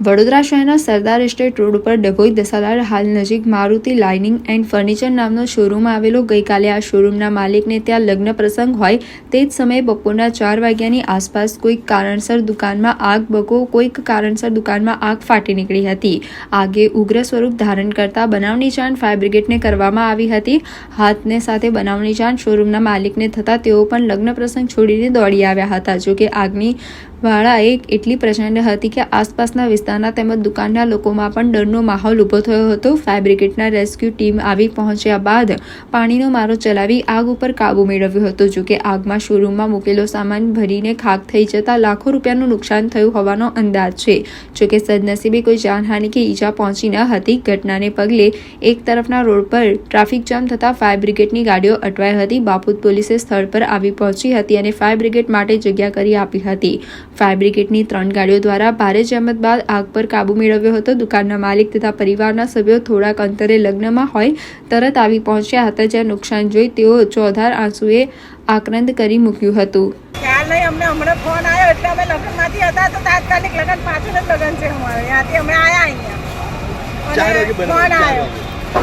વડોદરા શહેરના સરદાર estate road ઉપર ડભોઈ દસાલાલ હાલ નજીક મારુતિ લાઇનિંગ એન્ડ ફર્નિચર નામનો શોરૂમ આવેલો. ગઈકાલે આ શોરૂમના માલિકને ત્યાં લગ્ન પ્રસંગ હોય તે જ સમયે બપોરના 4 વાગ્યાની આસપાસ કોઈક કારણસર દુકાનમાં આગ ફાટી નીકળી હતી. આગે ઉગ્ર સ્વરૂપ ધારણ કરતા બનાવની જાણ ફાયર બ્રિગેડને કરવામાં આવી હતી. હાથને સાથે બનાવની જાણ શોરૂમના માલિકને થતાં તેઓ પણ લગ્ન પ્રસંગ છોડીને દોડી આવ્યા હતા. જોકે આગની વાળા એટલી પ્રચંડ હતી કે આસપાસના વિસ્તારના તેમજ દુકાનના લોકોમાં પણ ડરનો માહોલ ઊભો થયો હતો. ફાયર બ્રિગેડના રેસ્ક્યુ ટીમ આવી પહોંચ્યા બાદ પાણીનો મારો ચલાવી આગ ઉપર કાબુ મેળવ્યો હતો. જોકે આગમાં શોરૂમમાં મૂકેલો સામાન ભરીને ખાક થઈ જતા લાખો રૂપિયાનું નુકસાન થયું હોવાનો અંદાજ છે. જોકે સદનસીબે કોઈ જાનહાનિ કે ઈજા પહોંચી ન હતી. ઘટનાને પગલે એક તરફના રોડ પર ટ્રાફિક જામ થતા ફાયર બ્રિગેડની ગાડીઓ અટવાઈ હતી. બાપુત પોલીસે સ્થળ પર આવી પહોંચી હતી અને ફાયર બ્રિગેડ માટે જગ્યા કરી આપી હતી. ફાયર બ્રિગેડની 3 ગાડીઓ દ્વારા ભારે જહેમત બાદ આગ પર કાબુ મેળવ્યો હતો. દુકાનના માલિક તથા પરિવારના સભ્યો થોડાક અંતરે લગ્નમાં હોય તરત આવી પહોંચ્યા હતા. જ્યાં નુકસાન જોઈ તેઓ ચોધાર આંસુએ આક્રંદ કરી મૂક્યું હતું. ખ્યાલ નહીં, અમને હમણાં ફોન આવ્યો એટલે અમે લગ્નમાંથી હતા તો તાત્કાલિક લગ્ન પાછળ જ લગ્ન છે અમારે. ત્યાંથી અમે આવ્યા અહીંયા ફોન આવ્યો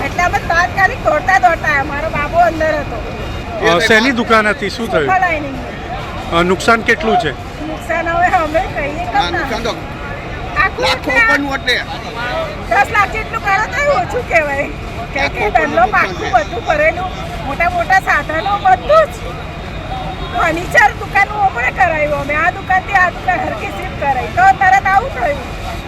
એટલે અમે તાત્કાલિક દોડતા આવ્યા. મારો બાબુ અંદર હતો. શેની દુકાન હતી? શું થયું? નુકસાન કેટલું છે? નુકસાન હવે અમે કહીએ કે લાખો ઉપરનું એટલે 10 લાખ જેટલું કરો તો ઓછું કહેવાય. કે ડલ્લો પાકું બધું ભરેલું, મોટા સાધનો બધું જ ફર્નિચર દુકાનો આપણે કરાવ્યું. અમે આ દુકાનથી આ દુકાન હરકી શિફ્ટ કરાવી તો તરત આવું થયું.